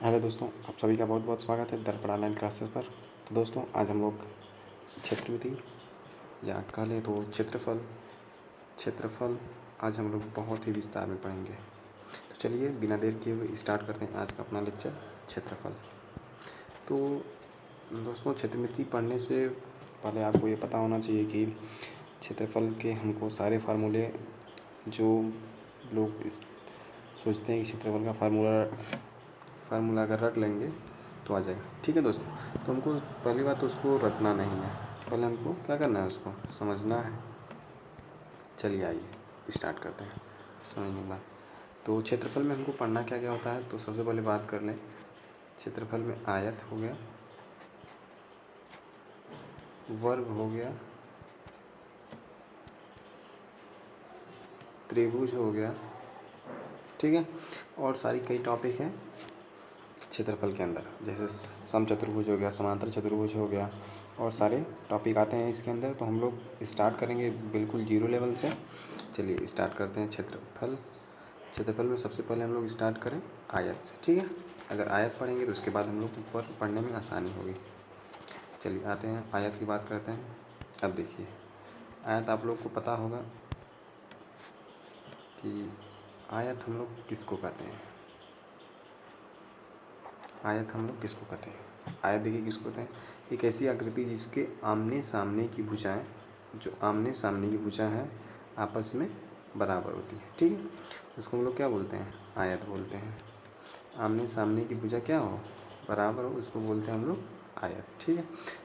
Hello दोस्तों, आप सभी का बहुत बहुत स्वागत है दर्पण ऑनलाइन क्लासेस पर। तो दोस्तों, आज हम लोग क्षेत्रविधि या कह लें तो क्षेत्रफल आज हम लोग बहुत ही विस्तार में पढ़ेंगे। तो चलिए बिना देर किए हुए स्टार्ट करते हैं आज का अपना लेक्चर क्षेत्रफल। तो दोस्तों, क्षेत्रविधि पढ़ने से पहले आपको ये पता होना चाहिए कि क्षेत्रफल के हमको सारे फार्मूले जो लोग सोचते हैं कि क्षेत्रफल का फार्मूला अगर रट लेंगे तो आ जाएगा। ठीक है दोस्तों, तो हमको पहली बात तो उसको रटना नहीं है, पहले हमको क्या करना है, उसको समझना है। चलिए आइए स्टार्ट करते हैं समझने के बाद। तो क्षेत्रफल में हमको पढ़ना क्या क्या होता है, तो सबसे पहले बात कर लें। क्षेत्रफल में आयत हो गया, वर्ग हो गया, त्रिभुज हो गया, ठीक है। और सारी कई टॉपिक हैं क्षेत्रफल के अंदर, जैसे समचतुर्भुज हो गया, समांतर चतुर्भुज हो गया, और सारे टॉपिक आते हैं इसके अंदर। तो हम लोग स्टार्ट करेंगे बिल्कुल जीरो लेवल से। चलिए स्टार्ट करते हैं क्षेत्रफल में सबसे पहले हम लोग स्टार्ट करें आयत से, ठीक है। अगर आयत पढ़ेंगे तो उसके बाद हम लोग ऊपर पढ़ने में आसानी होगी। चलिए आते हैं आयत की बात करते हैं। अब देखिए, आयत आप लोग को पता होगा कि आयत हम लोग किसको कहते हैं। आयत हम लोग किसको कहते हैं, आयत देखिए किसको कहते हैं। एक ऐसी आकृति जिसके आमने सामने की भुजाएं, जो आमने सामने की भुजा है आपस में बराबर होती है, ठीक है। उसको हम लोग क्या बोलते हैं, आयत बोलते हैं। आमने सामने की भुजा क्या हो, बराबर हो, उसको बोलते हैं हम लोग आयत, ठीक है।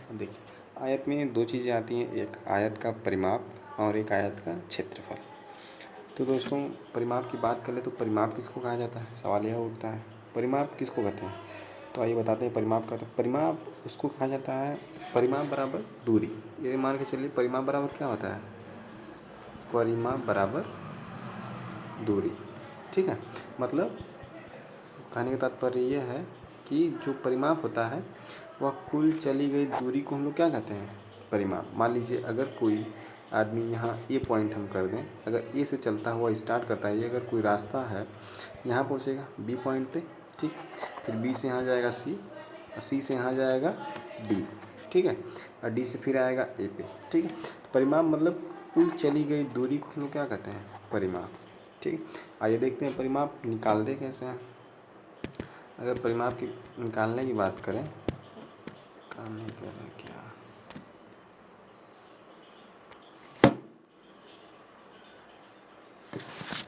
अब देखिए, आयत में दो चीज़ें आती हैं, एक आयत का परिमाप और एक आयत का क्षेत्रफल। तो दोस्तों, परिमाप की बात करें तो परिमाप किसको कहा जाता है, सवाल यह उठता है परिमाप किसको कहते हैं। तो आइए बताते हैं परिमाप का। तो परिमाप उसको कहा जाता है, परिमाप बराबर दूरी। ये मान के चलिए परिमाप बराबर क्या होता है, परिमाप बराबर दूरी, ठीक है। मतलब कहने का तात्पर्य यह है कि जो परिमाप होता है वह कुल चली गई दूरी को हम लोग क्या कहते हैं, परिमाप। मान लीजिए अगर कोई आदमी यहाँ ए पॉइंट हम कर दें, अगर ए से चलता हुआ स्टार्ट करता है, ये अगर कोई रास्ता है, यहाँ पहुँचेगा बी पॉइंट पे, ठीक। फिर बी से यहाँ जाएगा सी, सी से यहाँ जाएगा डी, ठीक है, और डी से फिर आएगा ए पे, ठीक है। तो परिमाप मतलब कुल चली गई दूरी को हम लोग क्या कहते हैं, परिमाप, ठीक है। आइए देखते हैं परिमाप निकालते कैसे हैं। अगर परिमाप की निकालने की बात करें, काम नहीं कर रहा क्या,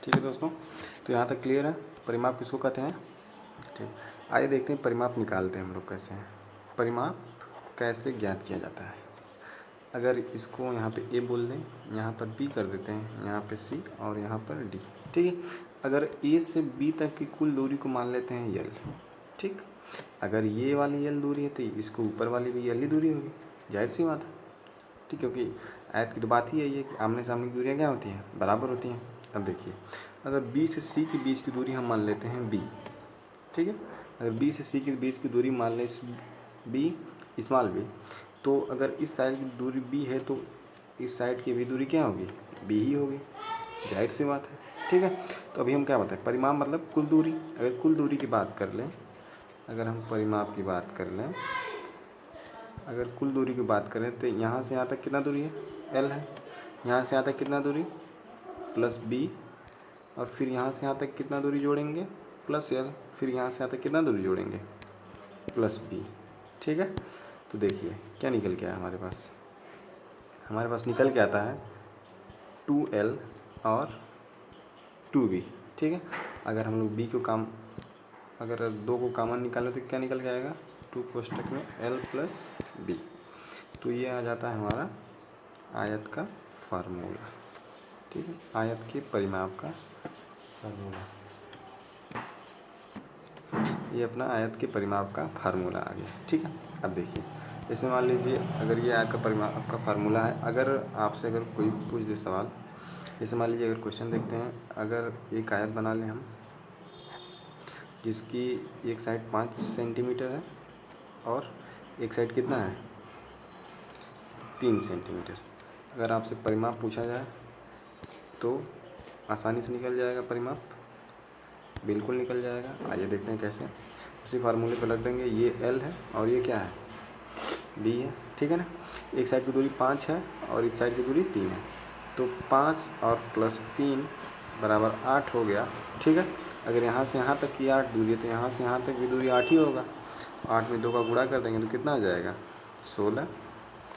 ठीक है दोस्तों। तो यहाँ तक क्लियर है परिमाप किसको कहते हैं, ठीक। आइए देखते हैं परिमाप निकालते हैं हम लोग कैसे हैं। परिमाप कैसे ज्ञात किया जाता है। अगर इसको यहाँ पे ए बोल दें, यहाँ पर बी कर देते हैं, यहाँ पे सी और यहाँ पर डी, ठीक है। अगर ए से बी तक की कुल दूरी को मान लेते हैं यल, ठीक। अगर ये वाली यल दूरी है तो इसको ऊपर वाली भी यल ही दूरी होगी, जाहिर सी बात है, ठीक। क्योंकि आयत की तो बात ही यही है कि आमने सामने की दूरियाँ क्या होती हैं, बराबर होती हैं। अब देखिए, अगर बी से सी के बीच की दूरी हम मान लेते हैं बी, ठीक है। अगर बी से सी के बीच की दूरी मान लें बी स्मॉल बी, तो अगर इस साइड की दूरी बी है तो इस साइड की भी दूरी क्या होगी, बी ही होगी, जाहिर सी बात है, ठीक है। तो अभी हम क्या बताएं, परिमाप मतलब कुल दूरी। अगर कुल दूरी की बात कर लें, अगर हम परिमाप की बात कर लें, अगर कुल दूरी की बात करें तो यहाँ से यहाँ तक कितना दूरी है, एल है। यहाँ से यहाँ तक कितना दूरी, प्लस बी, और फिर यहाँ से यहाँ तक कितना दूरी जोड़ेंगे, प्लस एल, फिर यहाँ से यहाँ तक कितना दूरी जोड़ेंगे, प्लस बी, ठीक है। तो देखिए क्या निकल के आया हमारे पास निकल के आता है 2L और 2B, ठीक है। अगर हम लोग अगर दो को कॉमन निकालें तो क्या निकल के आएगा, 2 कोष्टक में L प्लस B। तो ये आ जाता है हमारा आयत का फार्मूला, ठीक है, आयत के परिमाप का फार्मूला। ये अपना आयत के परिमाप का फार्मूला आ गया, ठीक है। अब देखिए, जैसे मान लीजिए अगर ये आयत का परिमाप आपका फार्मूला है, अगर आपसे अगर कोई पूछ दे सवाल, जैसे मान लीजिए अगर क्वेश्चन देखते हैं, अगर एक आयत बना लें हम जिसकी एक साइड 5 सेंटीमीटर है और एक साइड कितना है, 3 सेंटीमीटर। अगर आपसे परिमाप पूछा जाए तो आसानी से निकल जाएगा परिमाप, बिल्कुल निकल जाएगा। आइए देखते हैं कैसे। उसी फार्मूले पर रख देंगे। ये L है और ये क्या है, B है, ठीक है ना। एक साइड की दूरी 5 है और इस साइड की दूरी 3 है, तो 5 और प्लस 3 बराबर 8 हो गया, ठीक है। अगर यहाँ से यहाँ तक की 8 दूरी है तो यहाँ से यहाँ तक भी दूरी 8 ही होगा। 8 में 2 का गुणा कर देंगे तो कितना आ जाएगा, 16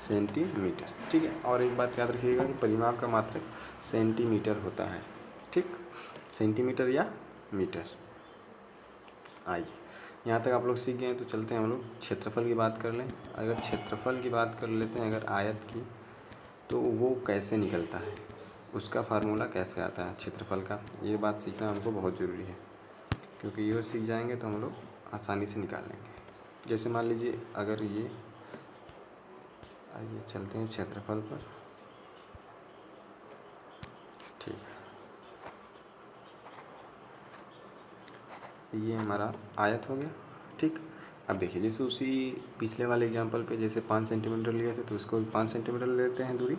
सेंटीमीटर, ठीक है। और एक बात याद रखिएगा कि परिमाप का मात्रक सेंटीमीटर होता है, ठीक, सेंटीमीटर या मीटर। आइए यहाँ तक आप लोग सीख गए हैं, तो चलते हैं हम लोग क्षेत्रफल की बात कर लें। अगर क्षेत्रफल की बात कर लेते हैं अगर आयत की, तो वो कैसे निकलता है, उसका फार्मूला कैसे आता है क्षेत्रफल का, ये बात सीखना हमको बहुत ज़रूरी है, क्योंकि ये सीख जाएंगे तो हम लोग आसानी से निकाल लेंगे। जैसे मान लीजिए अगर ये, आइए चलते हैं क्षेत्रफल पर, ठीक है। ये हमारा आयत हो गया, ठीक। अब देखिए जैसे उसी पिछले वाले एग्जांपल पे जैसे 5 सेंटीमीटर लिए थे, तो इसको भी 5 सेंटीमीटर लेते हैं दूरी,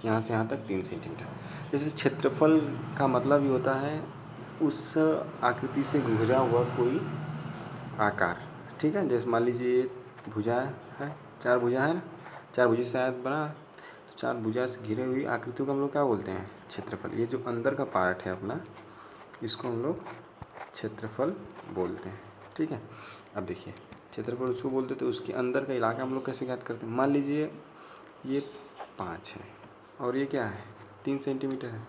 यहाँ से यहाँ तक 3 सेंटीमीटर। जैसे क्षेत्रफल का मतलब ही होता है उस आकृति से घिरा हुआ कोई आकार, ठीक है। जैसे मान लीजिए ये भुजा है, 4 भुजा है ना, 4 भुजा से आयत बना है, तो 4 भुजा से घिरे हुई आकृतियों को हम लोग क्या बोलते हैं, क्षेत्रफल। ये जो अंदर का पार्ट है अपना, इसको हम लोग क्षेत्रफल बोलते हैं, ठीक है। अब देखिए क्षेत्रफल उसको बोलते तो उसके अंदर का इलाका हम लोग कैसे ज्ञात करते हैं। मान लीजिए ये 5 है और ये क्या है, 3 सेंटीमीटर है,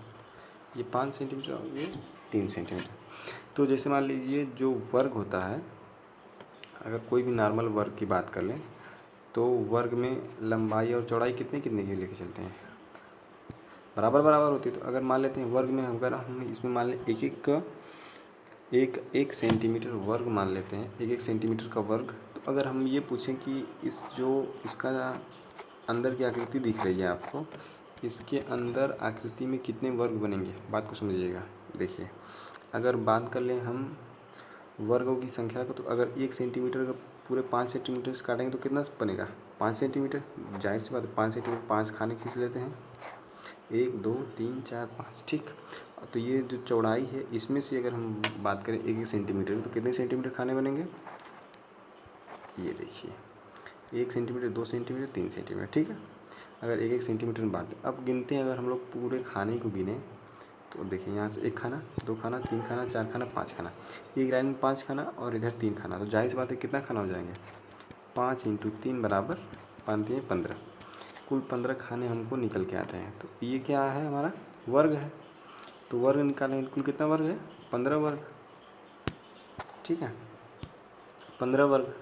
ये 5 सेंटीमीटर और ये 3 सेंटीमीटर। तो जैसे मान लीजिए जो वर्ग होता है, अगर कोई भी नॉर्मल वर्ग की बात कर लें, तो वर्ग में लंबाई और चौड़ाई कितने कितने की लेके चलते हैं, बराबर बराबर होती है। तो अगर मान लेते हैं वर्ग में, अगर हम इसमें मान लें एक सेंटीमीटर वर्ग मान लेते हैं, एक सेंटीमीटर का वर्ग। तो अगर हम ये पूछें कि इस जो इसका अंदर की आकृति दिख रही है आपको, इसके अंदर आकृति में कितने वर्ग बनेंगे, बात को समझिएगा। देखिए अगर बात कर लें हम वर्गों की संख्या को, तो अगर 1 सेंटीमीटर का पूरे 5 सेंटीमीटर से काटेंगे तो कितना बनेगा, 5 सेंटीमीटर। जाहिर सी बात है 5 सेंटीमीटर 5 खाने खींच लेते हैं, 1 2 3 4 5, ठीक। तो ये जो चौड़ाई है इसमें से अगर हम बात करें 1 सेंटीमीटर, तो कितने सेंटीमीटर खाने बनेंगे, ये देखिए 1 सेंटीमीटर 2 सेंटीमीटर 3 सेंटीमीटर, ठीक है। अगर 1 सेंटीमीटर में बात, अब गिनते हैं अगर हम लोग पूरे खाने को गिने, तो देखिए यहाँ से 1 खाना 2 खाना 3 खाना 4 खाना 5 खाना, एक लाइन में 5 खाना और इधर 3 खाना, तो जाहिर सी बात है कितना खाना हो जाएंगे, 5 × 3 बराबर 5 × 15, कुल 15 खाने हमको निकल के आते हैं। तो ये क्या है, हमारा वर्ग है। तो वर्ग निकालेंगे, कुल कितना वर्ग है, 15 वर्ग, ठीक है, 15 वर्ग।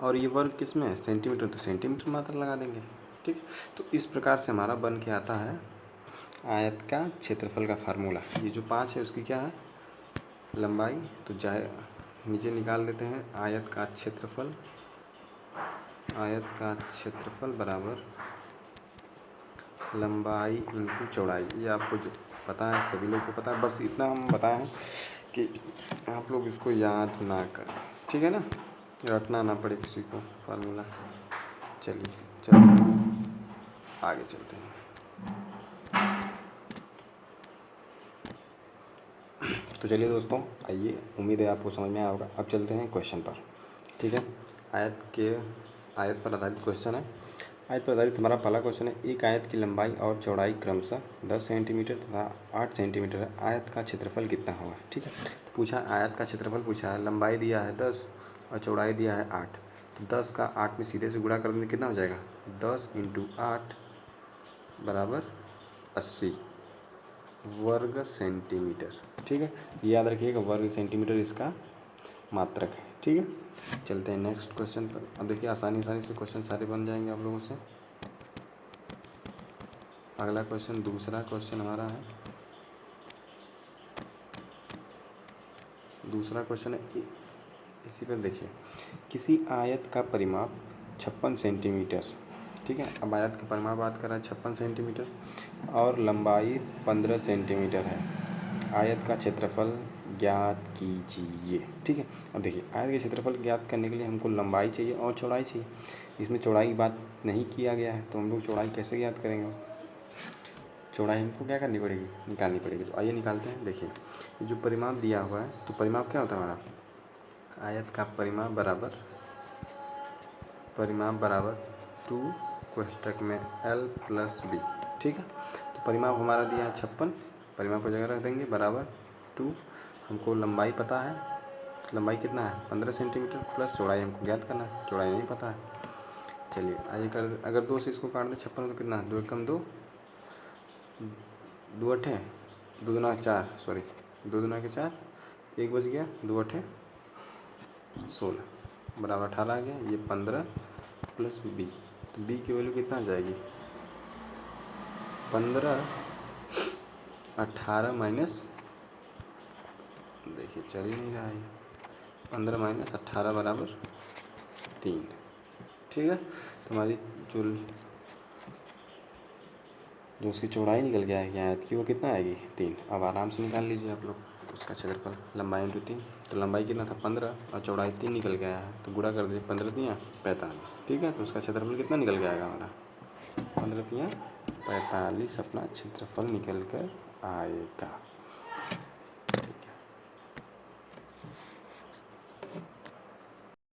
और ये वर्ग किस में है, सेंटीमीटर, तो सेंटीमीटर मात्रा लगा देंगे, ठीक। तो इस प्रकार से हमारा बन के आता है आयत का क्षेत्रफल का फार्मूला। ये जो 5 है उसकी क्या है, लंबाई, तो जाए नीचे निकाल देते हैं, आयत का क्षेत्रफल, आयत का क्षेत्रफल बराबर लंबाई इंटू चौड़ाई। ये आपको जो पता है, सभी लोग को पता है, बस इतना हम बताएं हैं कि आप लोग इसको याद ना करें, ठीक है ना, रटना ना पड़े किसी को फार्मूला। चलिए चलते हैं, आगे चलते हैं। तो चलिए दोस्तों, आइए, उम्मीद है आपको समझ में आया होगा। अब चलते हैं क्वेश्चन पर, ठीक है। आयत पर आधारित क्वेश्चन है। आयत पर आधारित हमारा पहला क्वेश्चन है, एक आयत की लंबाई और चौड़ाई क्रमशः 10 सेंटीमीटर तथा 8 सेंटीमीटर है, आयत का क्षेत्रफल कितना होगा, ठीक है। तो पूछा आयत का क्षेत्रफल पूछा है, लंबाई दिया है 10 और चौड़ाई दिया है 8, तो 10 का 8 में सीधे से गुणा कर देंगे, कितना हो जाएगा, 10 × 8 बराबर 80 वर्ग सेंटीमीटर, ठीक है। याद रखिएगा वर्ग सेंटीमीटर इसका मात्रक है, ठीक है। चलते हैं नेक्स्ट क्वेश्चन पर। अब देखिए आसानी से क्वेश्चन सारे बन जाएंगे आप लोगों से। अगला क्वेश्चन, दूसरा क्वेश्चन हमारा है, दूसरा क्वेश्चन है इसी पर देखिए, किसी आयत का परिमाप 56 सेंटीमीटर, ठीक है। अब आयत का परिमाप बात कर रहा है 56 सेंटीमीटर और लंबाई 15 सेंटीमीटर है, आयत का क्षेत्रफल ज्ञात कीजिए, ठीक है। अब देखिए आयत के क्षेत्रफल ज्ञात करने के लिए हमको लंबाई चाहिए और चौड़ाई चाहिए। इसमें चौड़ाई की बात नहीं किया गया है, तो हम लोग चौड़ाई कैसे ज्ञात करेंगे, चौड़ाई हमको क्या करनी पड़ेगी, निकालनी पड़ेगी। तो आइए निकालते हैं। देखिए ये जो परिमाप दिया हुआ है, तो परिमाप क्या होता है हमारा, आयत का परिमाप बराबर 2 कोष्ठक में l प्लस बी। ठीक है, तो परिमाप हमारा दिया है 56, परिमाप को जगह रख देंगे बराबर 2। हमको लंबाई पता है, लंबाई कितना है 15 सेंटीमीटर, प्लस चौड़ाई हमको ज्ञात करना है, चौड़ाई नहीं पता है। चलिए आइए कर, अगर 2 से इसको काट दें 56 तो कितना है, 2 एकम 2, 2 अठे 2 दूना 4, सॉरी 2 दूना के 4, 1 बच गया, 2 अठे 16 बराबर 18 आ गया। ये 15 प्लस बी, तो बी की वैल्यू कितना आ जाएगी 15, 18 माइनस, देखिए चल ही नहीं रहा है, 15 माइनस 18 बराबर 3। ठीक है, तो हमारी जो उसकी चौड़ाई निकल के आएगी आयत की वो कितना आएगी 3। अब आराम से निकाल लीजिए आप लोग उसका क्षेत्रफल, लंबाई इंटू 3, तो लंबाई कितना था 15 और चौड़ाई 3 निकल के आया है, तो गुणा कर दीजिए 15 तियाँ 45। ठीक है, तो उसका क्षेत्रफल कितना निकल के आएगा हमारा 15 तियाँ 45 अपना क्षेत्रफल निकल कर आएगा।